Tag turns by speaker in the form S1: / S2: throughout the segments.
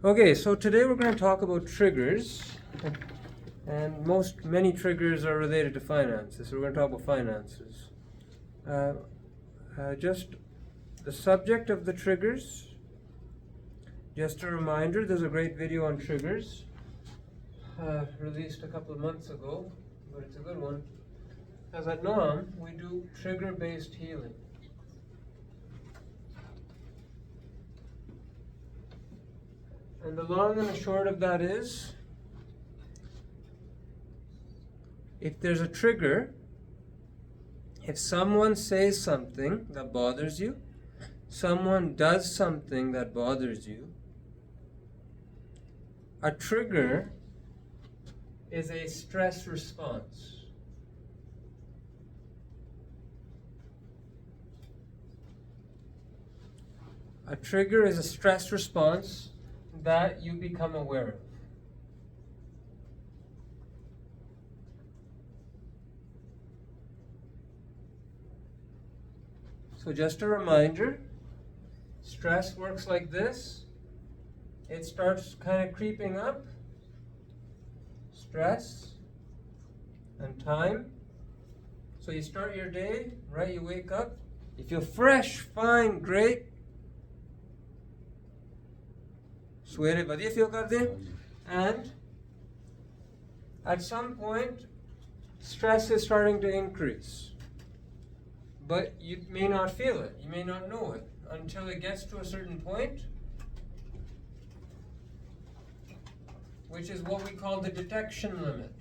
S1: Okay, so today we're going to talk about triggers, and many triggers are related to finances. So we're going to talk about finances. Just the subject of the triggers. Just a reminder, there's a great video on triggers released a couple of months ago, but it's a good one. As at NOM, we do trigger-based healing. And the long and the short of that is, if there's a trigger, if someone says something that bothers you, someone does something that bothers you, a trigger is a stress response. A trigger is a stress response that you become aware of. So just a reminder, stress works like this. It starts kind of creeping up. Stress and time. So you start your day, right? You wake up. You feel fresh, fine, great. Sweere badhiya feel karde, and at some point stress is starting to increase, but you may not feel it, you may not know it until it gets to a certain point, which is what we call the detection limit.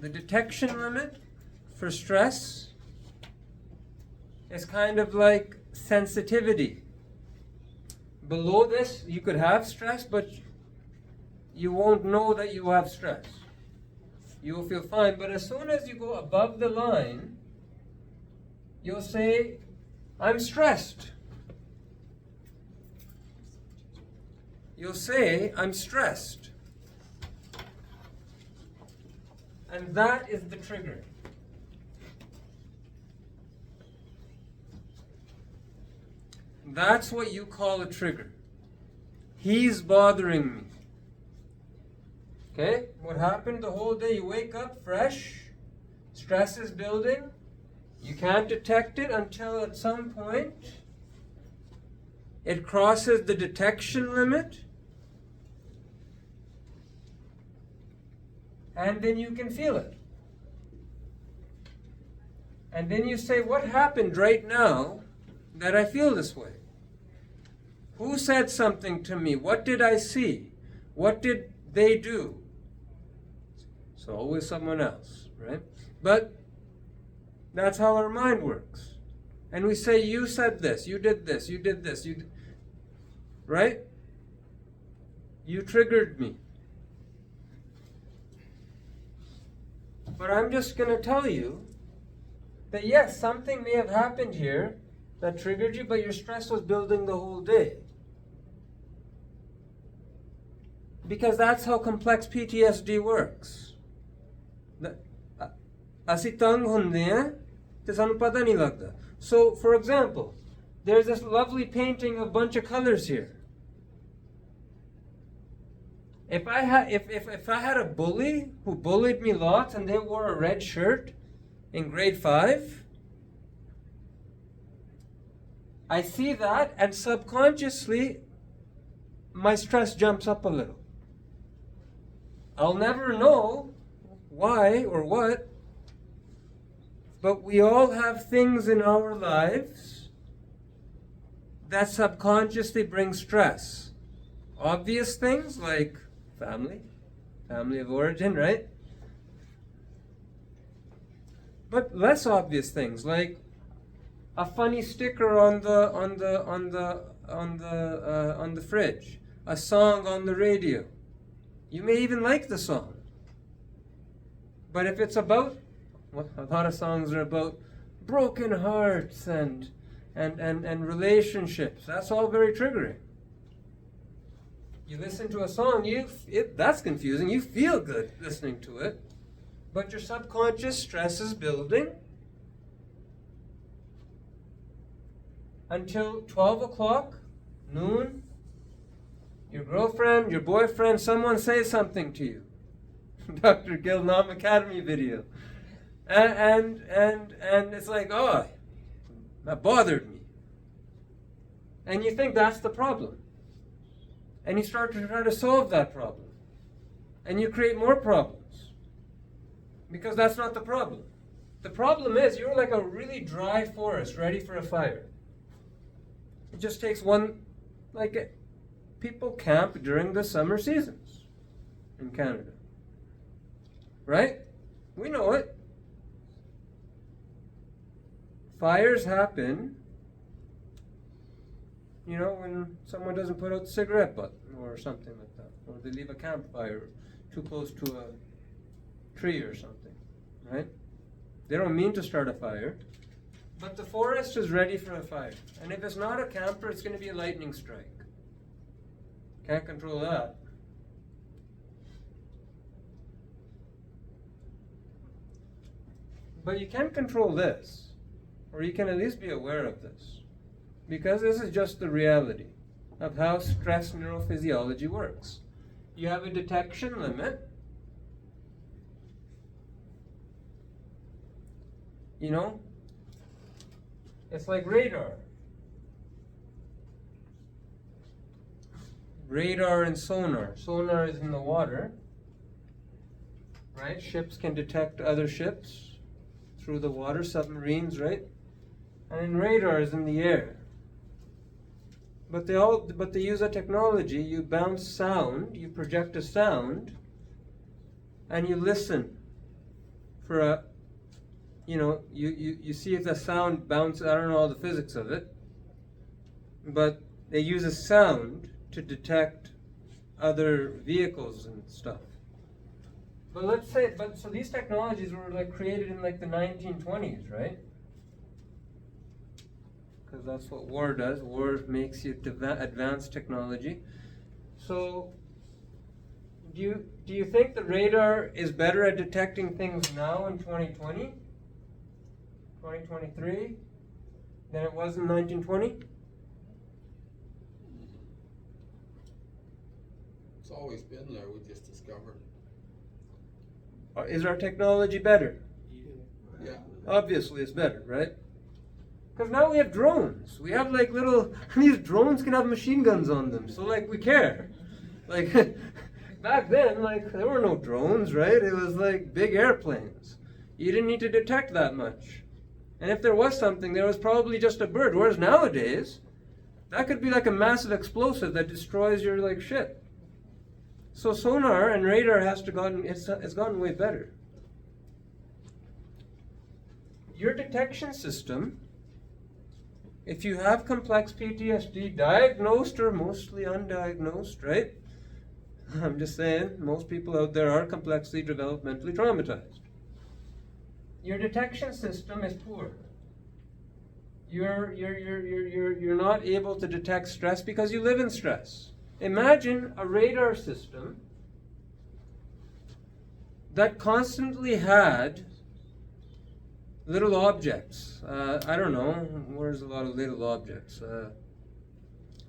S1: The detection limit for stress is kind of like sensitivity. Below this, you could have stress, but you won't know that you have stress. You will feel fine, but as soon as you go above the line, you'll say, I'm stressed. You'll say, I'm stressed. And that is the trigger. That's what you call a trigger. He's bothering me. Okay? What happened the whole day? You wake up fresh. Stress is building. You can't detect it until at some point it crosses the detection limit. And then you can feel it. And then you say, what happened right now that I feel this way? Who said something to me? What did I see? What did they do? So always someone else, right? But that's how our mind works. And we say, you said this, you did this, you did this, right? You triggered me. But I'm just going to tell you that yes, something may have happened here that triggered you, but your stress was building the whole day. Because that's how complex PTSD works. Assi tang hunde hain te sanu pata nahi lagda. So, for example, there's this lovely painting of a bunch of colors here. If I had a bully who bullied me lots and they wore a red shirt in grade 5, I see that and subconsciously my stress jumps up a little. I'll never know why or what, but we all have things in our lives that subconsciously bring stress. Obvious things like family of origin, right? But less obvious things like a funny sticker on the fridge, a song on the radio. You may even like the song. But if it's about, well, a lot of songs are about broken hearts and relationships. That's all very triggering. You listen to a song, that's confusing. You feel good listening to it. But your subconscious stress is building. until 12 o'clock, noon, your girlfriend, your boyfriend, someone says something to you. Dr. Gil Nam Academy video. And it's like, oh, that bothered me. And you think that's the problem. And you start to try to solve that problem. And you create more problems. Because that's not the problem. The problem is you're like a really dry forest ready for a fire. It just takes one, people camp during the summer seasons in Canada. Right? We know it. Fires happen, when someone doesn't put out the cigarette button or something like that. Or they leave a campfire too close to a tree or something. Right? They don't mean to start a fire. But the forest is ready for a fire. And if it's not a camper, it's going to be a lightning strike. Can't control that. But you can control this, or you can at least be aware of this, because this is just the reality of how stress neurophysiology works. You have a detection limit. It's like radar. Radar and sonar. Sonar is in the water, right? Ships can detect other ships through the water, submarines, right? And radar is in the air. But they use a technology. You bounce sound, you project a sound, and you listen for a, you see if the sound bounces. I don't know all the physics of it, but they use a sound to detect other vehicles and stuff. But so these technologies were created in the 1920s, right? Because that's what war does. War makes you advance technology. So, do you think the radar is better at detecting things now in 2020, 2023, than it was in 1920?
S2: It's always been there. We just discovered it.
S1: Is our technology better?
S2: Yeah.
S1: Obviously, it's better, right? Because now we have drones. We have these drones can have machine guns on them. So we care. Back then, there were no drones, right? It was big airplanes. You didn't need to detect that much. And if there was something, there was probably just a bird. Whereas nowadays, that could be a massive explosive that destroys your shit. So sonar and radar it's gotten way better. Your detection system, if you have complex PTSD, diagnosed or mostly undiagnosed, right? I'm just saying, most people out there are complexly developmentally traumatized. Your detection system is poor. You're not able to detect stress because you live in stress. Imagine a radar system that constantly had little objects. I don't know, where's a lot of little objects?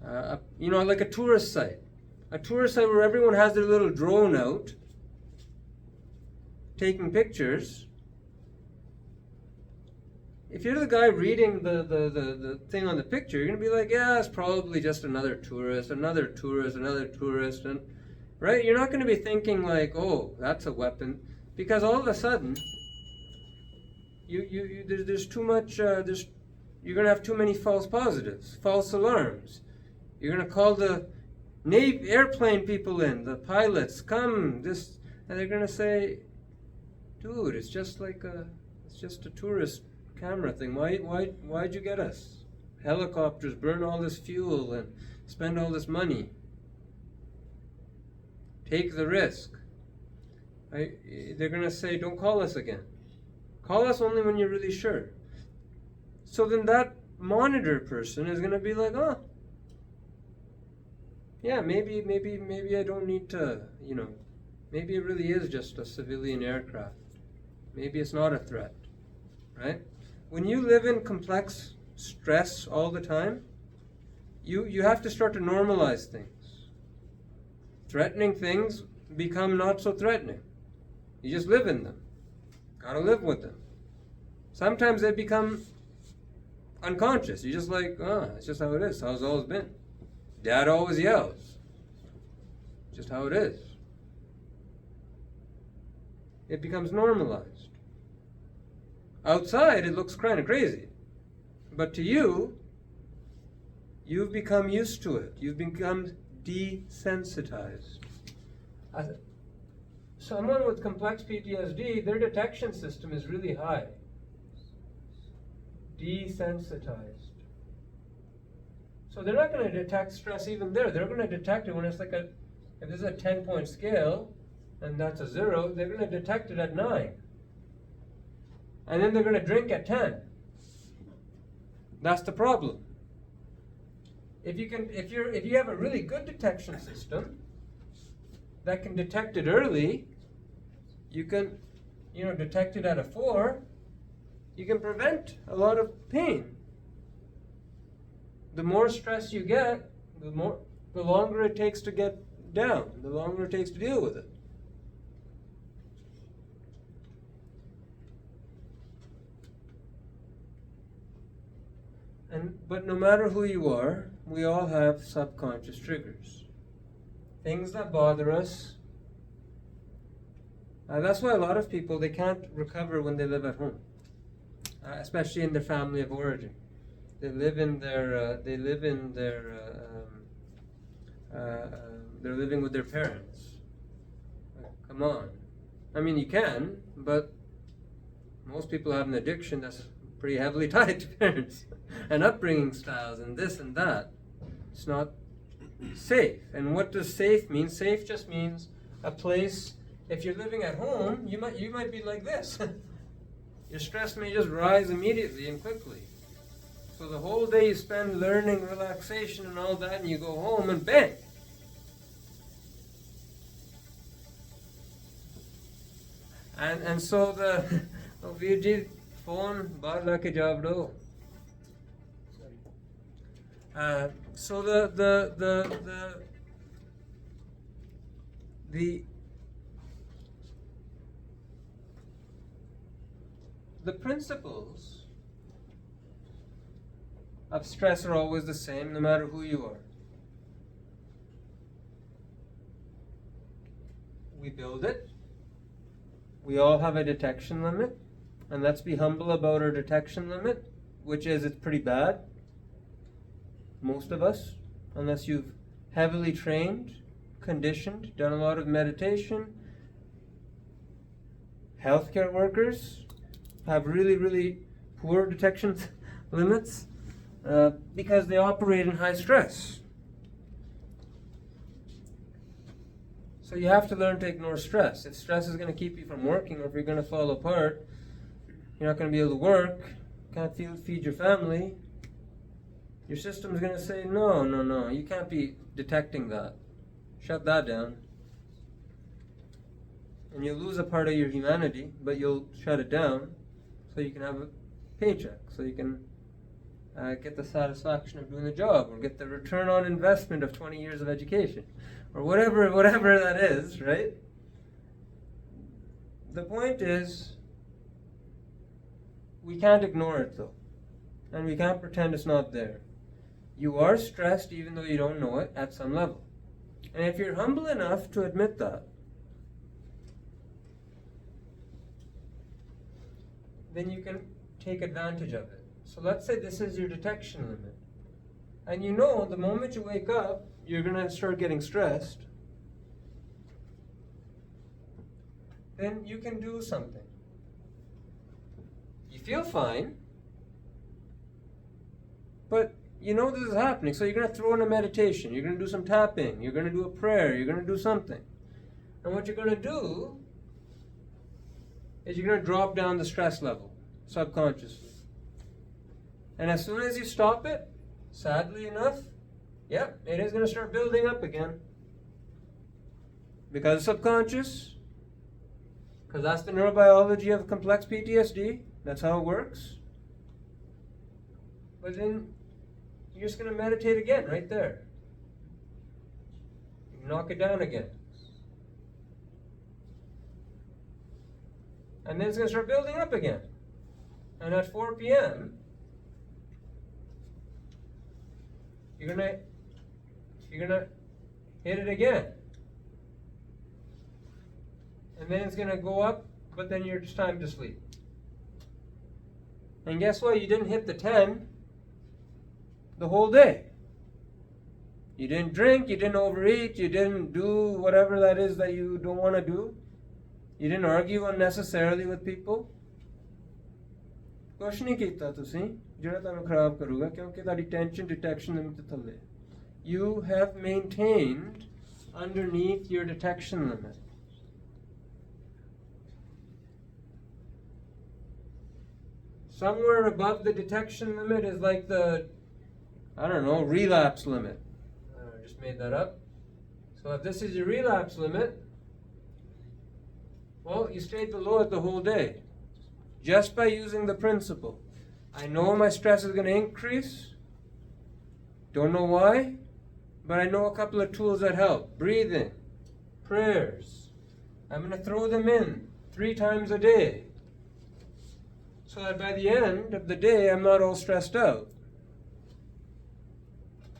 S1: Like a tourist site. A tourist site where everyone has their little drone out, taking pictures. If you're the guy reading the thing on the picture, you're going to be like, yeah, it's probably just another tourist, and right? You're not going to be thinking oh, that's a weapon, because all of a sudden, there's too much, you're going to have too many false positives, false alarms. You're going to call the airplane people in, the pilots, come, and they're going to say, dude, it's just a tourist camera thing. Why'd you get us? Helicopters burn all this fuel and spend all this money. Take the risk. They're going to say, don't call us again. Call us only when you're really sure. So then that monitor person is going to be like, oh, yeah, maybe I don't need to, maybe it really is just a civilian aircraft. Maybe it's not a threat, right? When you live in complex stress all the time, you have to start to normalize things. Threatening things become not so threatening. You just live in them. Gotta live with them. Sometimes they become unconscious. You're just like, it's just how it is. How it's always been. Dad always yells. Just how it is. It becomes normalized. Outside, it looks kind of crazy. But to you, you've become used to it. You've become desensitized. Someone with complex PTSD, their detection system is really high. Desensitized. So they're not going to detect stress even there. They're going to detect it when it's like if there's a 10-point scale, and that's a 0, they're going to detect it at 9. And then they're going to drink at 10. That's the problem. If you have a really good detection system that can detect it early, you can, detect it at a 4. You can prevent a lot of pain. The more stress you get, the longer it takes to get down, the longer it takes to deal with it. But no matter who you are, we all have subconscious triggers. Things that bother us. That's why a lot of people, they can't recover when they live at home, especially in their family of origin. They're living with their parents. Come on. I mean, you can, but most people have an addiction that's pretty heavily tied to parents and upbringing styles and this and that. It's not safe. And what does safe mean? Safe just means a place. If you're living at home, you might be like this. Your stress may just rise immediately and quickly. So the whole day you spend learning relaxation and all that, and you go home and bang. And so the Virji phone baar la ke ja bado. So the principles of stress are always the same, no matter who you are. We build it. We all have a detection limit, and let's be humble about our detection limit, which is it's pretty bad. Most of us, unless you've heavily trained, conditioned, done a lot of meditation. Healthcare workers have really, really poor detection limits because they operate in high stress. So you have to learn to ignore stress. If stress is going to keep you from working, or if you're going to fall apart, you're not going to be able to work, can't feed your family, your system's going to say, no, you can't be detecting that. Shut that down. And you'll lose a part of your humanity, but you'll shut it down so you can have a paycheck, so you can get the satisfaction of doing the job, or get the return on investment of 20 years of education, or whatever that is, right? The point is, we can't ignore it though, and we can't pretend it's not there. You are stressed even though you don't know it at some level. And if you're humble enough to admit that, then you can take advantage of it. So let's say this is your detection limit. And you know the moment you wake up, you're going to start getting stressed. Then you can do something. You feel fine, but you know this is happening, so you're going to throw in a meditation, you're going to do some tapping, you're going to do a prayer, you're going to do something. And what you're going to do is you're going to drop down the stress level, subconsciously. And as soon as you stop it, sadly enough, it is going to start building up again. Because subconscious, because that's the neurobiology of complex PTSD, that's how it works. but then you're just going to meditate again right there. You knock it down again. And then it's going to start building up again. And at 4 p.m., you're gonna hit it again. And then it's gonna go up, but then it's time to sleep. And guess what? You didn't hit the 10 the whole day. You didn't drink, you didn't overeat, you didn't do whatever that is that you don't want to do. You didn't argue unnecessarily with people. ਕੁਛ ਨਹੀਂ ਕੀਤਾ ਤੁਸੀਂ ਜਿਹੜਾ ਤੁਹਾਨੂੰ ਖਰਾਬ ਕਰੂਗਾ ਕਿਉਂਕਿ ਤੁਹਾਡੀ ਟੈਂਸ਼ਨ ਡਿਟੈਕਸ਼ਨ ਲਿਮਿਟ ਥੱਲੇ. You have maintained underneath your detection limit. Somewhere above the detection limit is like the, I don't know, relapse limit. I just made that up. So if this is your relapse limit, well, you stayed below it the whole day. Just by using the principle. I know my stress is going to increase. Don't know why, but I know a couple of tools that help. Breathing, prayers. I'm going to throw them in 3 times a day. So that by the end of the day, I'm not all stressed out.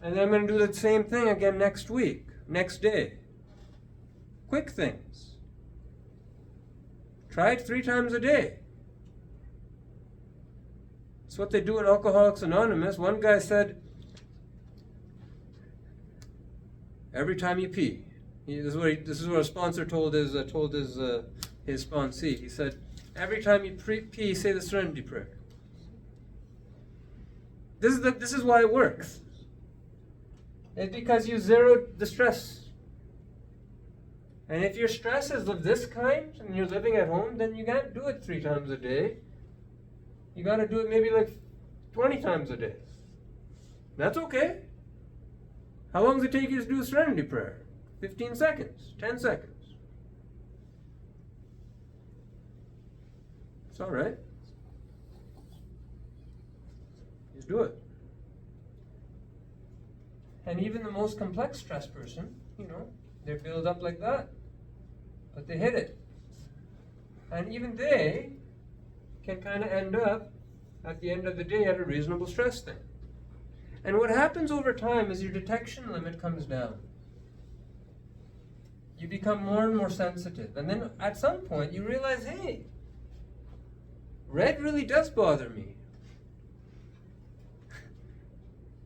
S1: And then I'm going to do the same thing again next week, next day. Quick things. Try it 3 times a day. It's what they do in Alcoholics Anonymous. One guy said, every time you pee, this is what a sponsor told his sponsee. He said, every time you pee, say the Serenity Prayer. This is why it works. It's because you zeroed the stress. And if your stress is of this kind and you're living at home, then you can't do it 3 times a day. You got to do it maybe like 20 times a day. That's okay. How long does it take you to do a Serenity Prayer? 15 seconds, 10 seconds. It's all right. Just do it. And even the most complex stress person, they build up like that. But they hit it. And even they can kind of end up, at the end of the day, at a reasonable stress thing. And what happens over time is your detection limit comes down. You become more and more sensitive. And then at some point, you realize, hey, red really does bother me.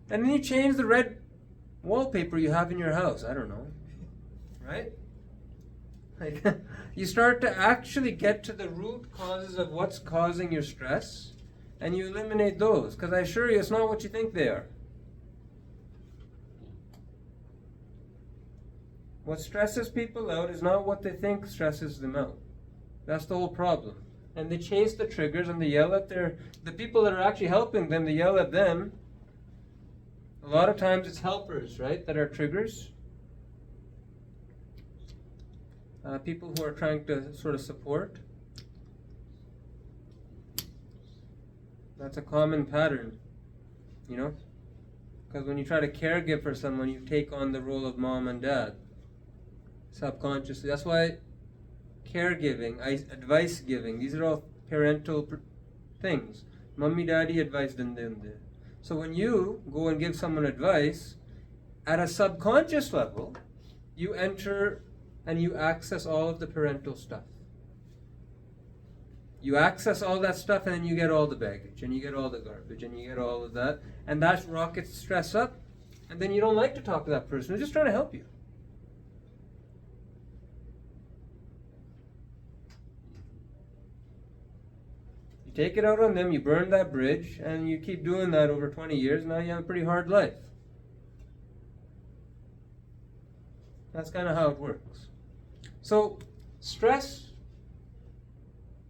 S1: And then you change the red wallpaper you have in your house. I don't know. Right? Like, you start to actually get to the root causes of what's causing your stress, and you eliminate those, because I assure you it's not what you think they are. What stresses people out is not what they think stresses them out. That's the whole problem. And they chase the triggers and they yell at the people that are actually helping them, they yell at them. A lot of times it's helpers, right, that are triggers. People who are trying to sort of support. That's a common pattern, because when you try to caregive for someone, you take on the role of mom and dad subconsciously. That's why caregiving, advice giving, these are all parental things. Mummy, daddy advice dinde. So when you go and give someone advice, at a subconscious level, you enter and you access all of the parental stuff. You access all that stuff and then you get all the baggage and you get all the garbage and you get all of that. And that rockets stress up. And then you don't like to talk to that person who's just trying to help you. You take it out on them, you burn that bridge, and you keep doing that over 20 years. Now you have a pretty hard life. That's kind of how it works. So, stress,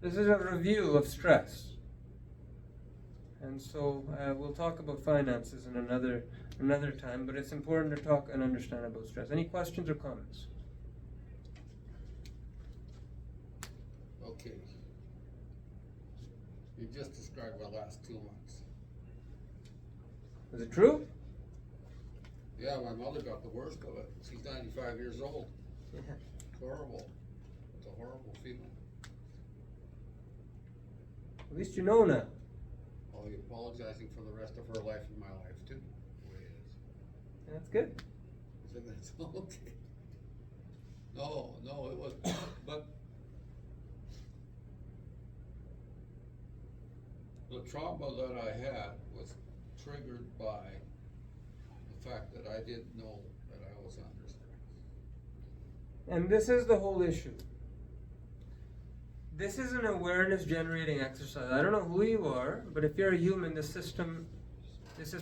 S1: this is a review of stress. And so we'll talk about finances in another time, but it's important to talk and understand about stress. Any questions or comments?
S2: Okay. You just described our last 2 months.
S1: Is it true?
S2: Yeah, my mother got the worst of it. She's 95 years old.
S1: Yeah.
S2: It's horrible. It's a horrible feeling.
S1: At least you know now.
S2: I'll be apologizing for the rest of her life and my life too. The way it is.
S1: That's good.
S2: So that's okay. No, it was, but the trauma that I had was triggered by the fact that I didn't know that I was under stress.
S1: And this is the whole issue. This is an awareness generating exercise. I don't know who you are, but if you're a human, this is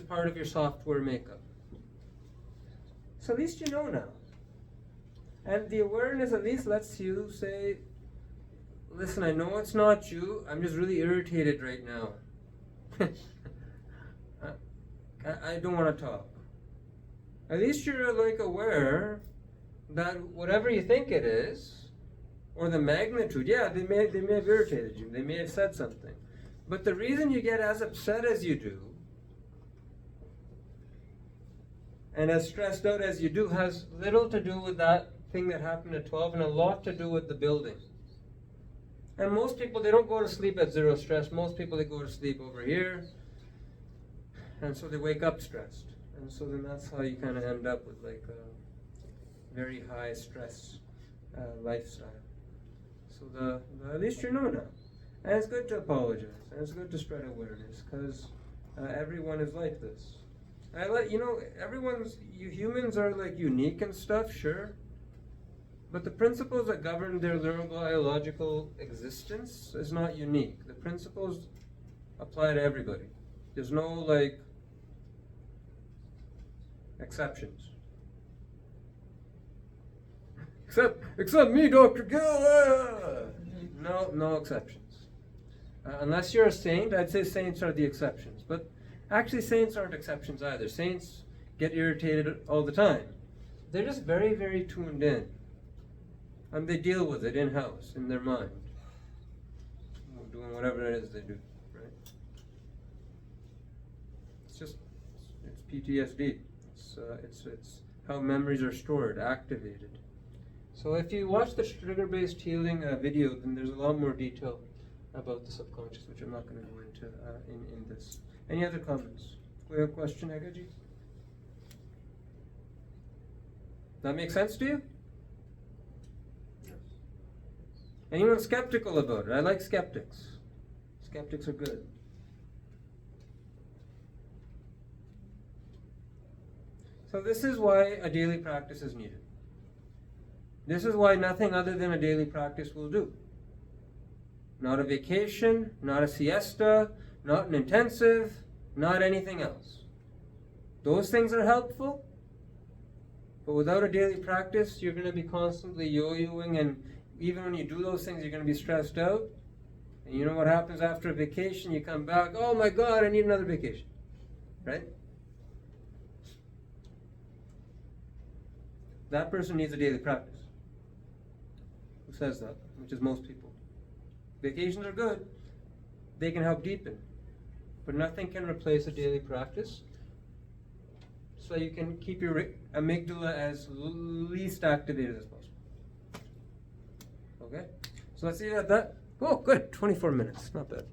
S1: part of your software makeup. So at least you know now. And the awareness at least lets you say, listen, I know it's not you, I'm just really irritated right now. I don't want to talk. At least you're like aware that whatever you think it is, or the magnitude, yeah, they may have irritated you, they may have said something. But the reason you get as upset as you do, and as stressed out as you do, has little to do with that thing that happened at 12 and a lot to do with the building. And most people, they don't go to sleep at zero stress. Most people, they go to sleep over here, and so they wake up stressed. And so then that's how you kind of end up with like a very high stress lifestyle. So at least you know now. And it's good to apologize, and it's good to spread awareness, because everyone is like this. You humans are like unique and stuff, sure. But the principles that govern their neurobiological existence is not unique. The principles apply to everybody. There's no like exceptions. Except me, Dr. Gill. No exceptions. Unless you're a saint, I'd say saints are the exceptions. But actually, saints aren't exceptions either. Saints get irritated all the time. They're just very, very tuned in. And they deal with it in-house, in their mind. Doing whatever it is they do, right? It's PTSD. It's how memories are stored, activated. So if you watch the trigger-based healing video, then there's a lot more detail about the subconscious, which I'm not going to go into in this. Any other comments? We have a question, Agaji? That make sense to you? Anyone skeptical about it? I like skeptics. Skeptics are good. So this is why a daily practice is needed. This is why nothing other than a daily practice will do. Not a vacation, not a siesta, not an intensive, not anything else. Those things are helpful, but without a daily practice, you're going to be constantly yo-yoing, and even when you do those things, you're going to be stressed out. And you know what happens after a vacation? You come back, oh my God, I need another vacation. Right? That person needs a daily practice. Who says that? Which is most people. Vacations are good. They can help deepen. But nothing can replace a daily practice. So you can keep your amygdala as least activated as possible. Okay? So let's see that. Oh, good. 24 minutes. Not bad.